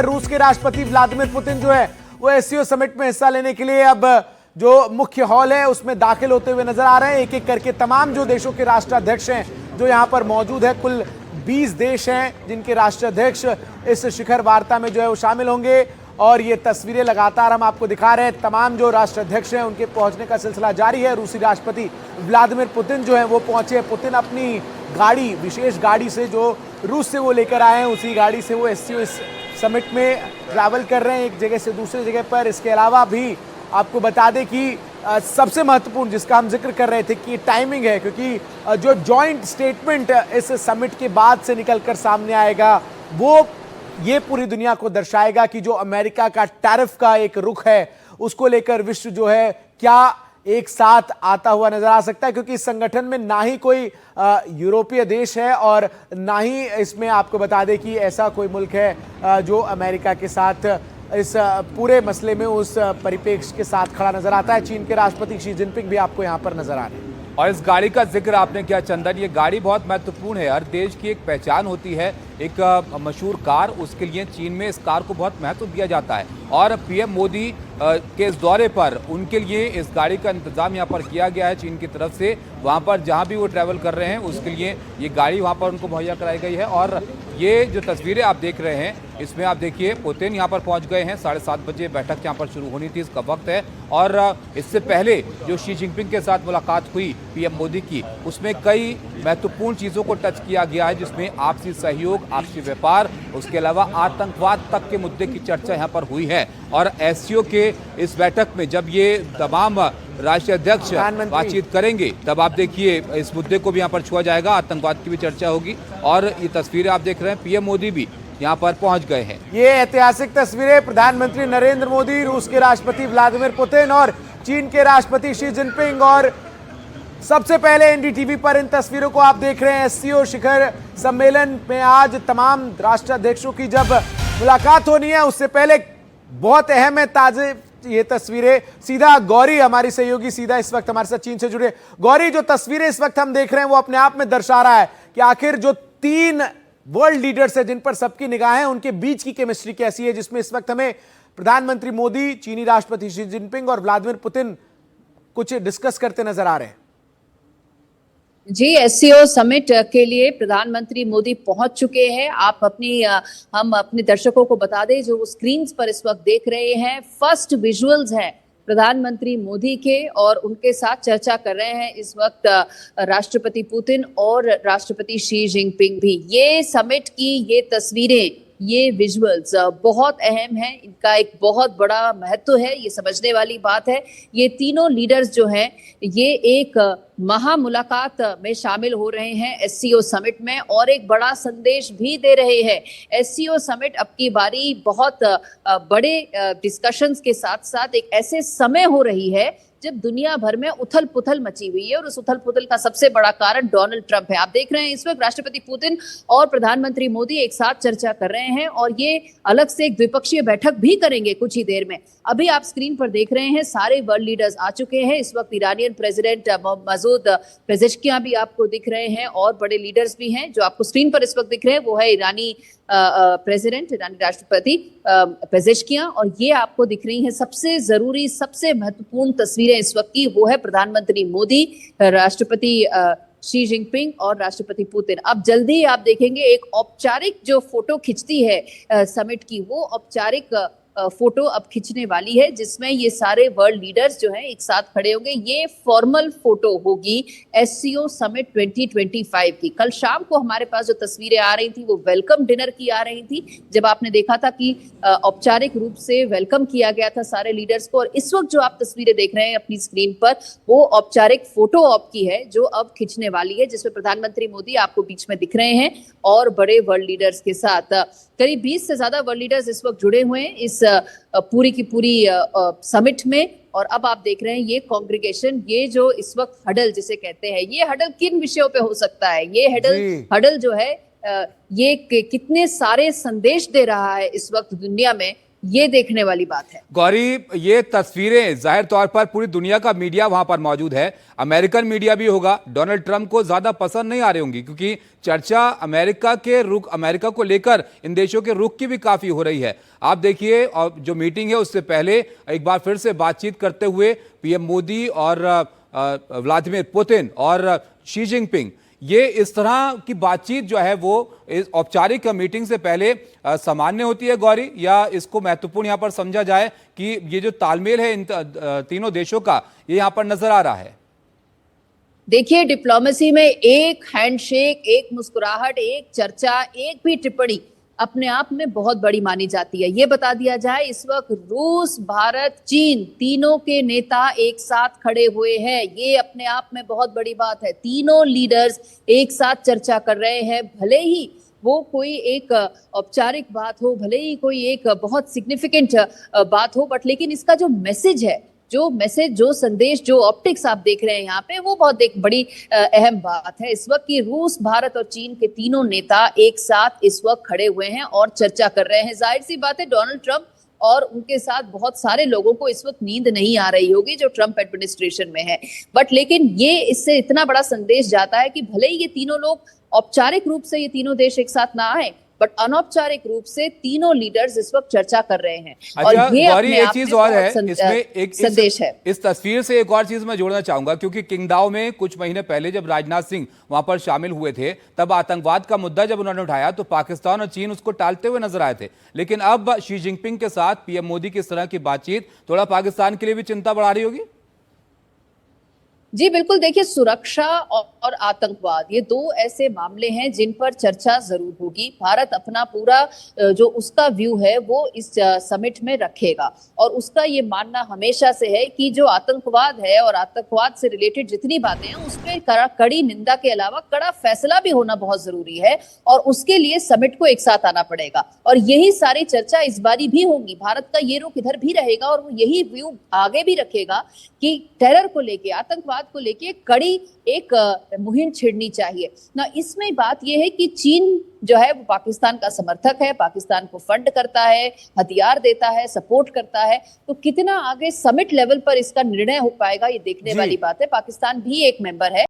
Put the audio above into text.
रूस के राष्ट्रपति व्लादिमीर पुतिन जो है वो एससीओ समिट में हिस्सा लेने के लिए अब जो मुख्य हॉल है उसमें दाखिल होते हुए नजर आ रहे हैं। एक एक करके तमाम जो देशों के राष्ट्राध्यक्ष हैं जो यहां पर मौजूद है, कुल 20 देश हैं जिनके राष्ट्राध्यक्ष इस शिखर वार्ता में जो है वो शामिल होंगे। और ये तस्वीरें लगातार हम आपको दिखा रहे हैं। तमाम जो राष्ट्राध्यक्ष हैं उनके पहुंचने का सिलसिला जारी है। रूसी राष्ट्रपति व्लादिमीर पुतिन जो है वो पहुंचे। पुतिन अपनी गाड़ी, विशेष गाड़ी से जो रूस से वो लेकर आए हैं, उसी गाड़ी से वो एससीओ समिट में ट्रैवल कर रहे हैं एक जगह से दूसरी जगह पर। इसके अलावा भी आपको बता दें कि सबसे महत्वपूर्ण जिसका हम जिक्र कर रहे थे कि टाइमिंग है, क्योंकि जो जॉइंट स्टेटमेंट इस समिट के बाद से निकलकर सामने आएगा वो ये पूरी दुनिया को दर्शाएगा कि जो अमेरिका का टैरिफ का एक रुख है उसको लेकर विश्व जो है क्या एक साथ आता हुआ नजर आ सकता है, क्योंकि इस संगठन में ना ही कोई यूरोपीय देश है और ना ही इसमें आपको बता दें कि ऐसा कोई मुल्क है जो अमेरिका के साथ इस पूरे मसले में उस परिप्रेक्ष्य के साथ खड़ा नजर आता है। चीन के राष्ट्रपति शी जिनपिंग भी आपको यहां पर नजर आ रहे हैं। और इस गाड़ी का जिक्र आपने किया चंदन, ये गाड़ी बहुत महत्वपूर्ण है। हर देश की एक पहचान होती है, एक मशहूर कार, उसके लिए चीन में इस कार को बहुत महत्व दिया जाता है। और पीएम मोदी के इस दौरे पर उनके लिए इस गाड़ी का इंतजाम यहाँ पर किया गया है चीन की तरफ से। वहाँ पर जहाँ भी वो ट्रैवल कर रहे हैं उसके लिए ये गाड़ी वहाँ पर उनको मुहैया कराई गई है। और ये जो तस्वीरें आप देख रहे हैं इसमें आप देखिए पुतिन यहाँ पर पहुँच गए हैं। 7:30 बजे बैठक यहाँ पर शुरू होनी थी, इसका वक्त है। और इससे पहले जो शी जिनपिंग के साथ मुलाकात हुई पीएम मोदी की, उसमें कई महत्वपूर्ण चीज़ों को टच किया गया है, जिसमें आपसी सहयोग, आपसी व्यापार, उसके अलावा आतंकवाद तक के मुद्दे की चर्चा यहाँ पर हुई है। और एससीओ के इस बैठक में जब ये तमाम राष्ट्रीय अध्यक्ष बातचीत करेंगे तब आप देखिए इस मुद्दे को भी यहाँ पर छुआ जाएगा, आतंकवाद की भी चर्चा होगी। और ये तस्वीरें आप देख रहे हैं, पीएम मोदी भी यहाँ पर पहुंच गए हैं। ये ऐतिहासिक तस्वीरें प्रधानमंत्री नरेंद्र मोदी, रूस के राष्ट्रपति व्लादिमीर पुतिन और चीन के राष्ट्रपति शी जिनपिंग। और सबसे पहले एनडीटीवी पर इन तस्वीरों को आप देख रहे हैं। एससीओ शिखर सम्मेलन में आज तमाम राष्ट्राध्यक्षों की जब मुलाकात होनी है उससे पहले बहुत अहम है ताजे ये तस्वीरें। सीधा गौरी हमारी सहयोगी सीधा इस वक्त हमारे साथ चीन से जुड़े। गौरी, जो तस्वीरें इस वक्त हम देख रहे हैं वो अपने आप में दर्शा रहा है कि आखिर जो 3 वर्ल्ड लीडर्स है जिन पर सबकी निगाहें, उनके बीच की केमिस्ट्री कैसी है, जिसमें इस वक्त हमें प्रधानमंत्री मोदी, चीनी राष्ट्रपति शी जिनपिंग और व्लादिमीर पुतिन कुछ डिस्कस करते नजर आ रहे हैं। जी, एससीओ समिट के लिए प्रधानमंत्री मोदी पहुंच चुके हैं। आप हम अपने दर्शकों को बता दें, जो स्क्रीन पर इस वक्त देख रहे हैं, फर्स्ट विजुअल्स हैं प्रधानमंत्री मोदी के, और उनके साथ चर्चा कर रहे हैं इस वक्त राष्ट्रपति पुतिन और राष्ट्रपति शी जिनपिंग भी। ये समिट की ये तस्वीरें, ये विजुअल्स बहुत अहम है, इनका एक बहुत बड़ा महत्व है, ये समझने वाली बात है। ये तीनों लीडर्स जो हैं ये एक महा मुलाकात में शामिल हो रहे हैं एससीओ समिट में, और एक बड़ा संदेश भी दे रहे हैं। एससीओ समिट अब की बारी बहुत बड़े डिस्कशंस के साथ साथ एक ऐसे समय हो रही है जब दुनिया भर में उथल पुथल मची हुई है, और उस उथल पुथल का सबसे बड़ा कारण डोनाल्ड ट्रंप है। आप देख रहे हैं इस वक्त राष्ट्रपति पुतिन और प्रधानमंत्री मोदी एक साथ चर्चा कर रहे हैं, और ये अलग से एक द्विपक्षीय बैठक भी करेंगे कुछ ही देर में। अभी आप स्क्रीन पर देख रहे हैं सारे वर्ल्ड लीडर्स आ चुके हैं। इस वक्त ईरानियन प्रेसिडेंट मसूद पेजेश्कियां भी आपको दिख रहे हैं, और बड़े लीडर्स भी हैं। जो आपको स्क्रीन पर इस वक्त दिख रहे हैं वो है ईरानी प्रेसिडेंट, ईरानी राष्ट्रपति पेजेश्कियां, और ये आपको दिख रही हैं सबसे जरूरी, सबसे महत्वपूर्ण तस्वीरें इस वक्त की, वो है प्रधानमंत्री मोदी, राष्ट्रपति शी जिनपिंग और राष्ट्रपति पुतिन। अब जल्दी आप देखेंगे एक औपचारिक जो फोटो खिंचती है समिट की, वो औपचारिक फोटो अब खिंचने वाली है, जिसमें ये सारे वर्ल्ड लीडर्स जो हैं एक साथ खड़े होंगे। ये फॉर्मल फोटो होगी एससीओ समिट 2025 की। कल शाम को हमारे पास जो तस्वीरें आ रही थी वो वेलकम डिनर की आ रही थी, जब आपने देखा था कि औपचारिक रूप से वेलकम किया गया था सारे लीडर्स को। और इस वक्त जो आप तस्वीरें देख रहे हैं अपनी स्क्रीन पर, वो औपचारिक फोटो ऑप की है जो अब खिंचने वाली है, जिसमें प्रधानमंत्री मोदी आपको बीच में दिख रहे हैं और बड़े वर्ल्ड लीडर्स के साथ करीब 20 से ज्यादा वर्ल्ड लीडर्स इस वक्त जुड़े हुए हैं इस पूरी की पूरी समिट में। और अब आप देख रहे हैं ये कांग्रेगेशन, ये जो इस वक्त हडल जिसे कहते हैं, ये हडल किन विषयों पे हो सकता है? ये हडल जो है ये कितने सारे संदेश दे रहा है इस वक्त दुनिया में, ये देखने वाली बात है। गौरी, ये तस्वीरें जाहिर तौर पर पूरी दुनिया का मीडिया वहां पर मौजूद है, अमेरिकन मीडिया भी होगा, डोनाल्ड ट्रंप को ज्यादा पसंद नहीं आ रही होंगी क्योंकि चर्चा अमेरिका को लेकर इन देशों के रुख की भी काफी हो रही है। आप देखिए, और जो मीटिंग है उससे पहले एक बार फिर से बातचीत करते हुए पीएम मोदी और व्लादिमीर पुतिन और शी जिनपिंग, ये इस तरह की बातचीत जो है वो इस औपचारिक मीटिंग से पहले सामान्य होती है गौरी, या इसको महत्वपूर्ण यहां पर समझा जाए कि ये जो तालमेल है इन तीनों देशों का, ये यहां पर नजर आ रहा है? देखिए, डिप्लोमेसी में एक हैंडशेक, एक मुस्कुराहट, एक चर्चा, एक भी टिप्पणी अपने आप में बहुत बड़ी मानी जाती है। ये बता दिया जाए, इस वक्त रूस, भारत, चीन तीनों के नेता एक साथ खड़े हुए हैं, ये अपने आप में बहुत बड़ी बात है। तीनों लीडर्स एक साथ चर्चा कर रहे हैं, भले ही वो कोई एक औपचारिक बात हो, भले ही कोई एक बहुत सिग्निफिकेंट बात हो, बट लेकिन इसका जो मैसेज है, जो संदेश, जो ऑप्टिक्स आप देख रहे हैं यहाँ पे, वो बहुत एक बड़ी अहम बात है इस वक्त कि रूस, भारत और चीन के तीनों नेता एक साथ इस वक्त खड़े हुए हैं और चर्चा कर रहे हैं। जाहिर सी बात है, डोनाल्ड ट्रंप और उनके साथ बहुत सारे लोगों को इस वक्त नींद नहीं आ रही होगी जो ट्रंप एडमिनिस्ट्रेशन में है, बट लेकिन ये इससे इतना बड़ा संदेश जाता है कि भले ही ये तीनों लोग औपचारिक रूप से ये तीनों देश एक साथ ना आए, बट अनौपचारिक रूप से तीनों लीडर्स इस वक्त चर्चा कर रहे हैं। और ये गौरी, अपने एक आप चीज में और बहुत है इसमें, एक संदेश है। इस तस्वीर से एक और चीज मैं जोड़ना चाहूंगा क्योंकि किंगडाओ में कुछ महीने पहले जब राजनाथ सिंह वहां पर शामिल हुए थे, तब आतंकवाद का मुद्दा जब उन्होंने उठाया तो पाकिस्तान और चीन उसको टालते हुए नजर आए थे। लेकिन अब शी जिनपिंग के साथ पीएम मोदी की इस तरह की बातचीत थोड़ा पाकिस्तान के लिए भी चिंता बढ़ा रही होगी? जी बिल्कुल, देखिए, सुरक्षा और आतंकवाद, ये दो ऐसे मामले हैं जिन पर चर्चा जरूर होगी। भारत अपना पूरा जो उसका व्यू है वो इस समिट में रखेगा और उसका ये मानना हमेशा से है कि जो आतंकवाद है और आतंकवाद से रिलेटेड जितनी बातें हैं उसमें कड़ी निंदा के अलावा कड़ा फैसला भी होना बहुत जरूरी है और उसके लिए समिट को एक साथ आना पड़ेगा और यही सारी चर्चा इस बारी भी होगी। भारत का ये रुख इधर भी रहेगा और वो यही व्यू आगे भी रखेगा कि टेरर को लेके, आतंकवाद को लेके कड़ी एक मुहिम छिड़नी चाहिए ना। इसमें बात यह है कि चीन जो है वो पाकिस्तान का समर्थक है, पाकिस्तान को फंड करता है, हथियार देता है, सपोर्ट करता है, तो कितना आगे समिट लेवल पर इसका निर्णय हो पाएगा ये देखने वाली बात है। पाकिस्तान भी एक मेंबर है।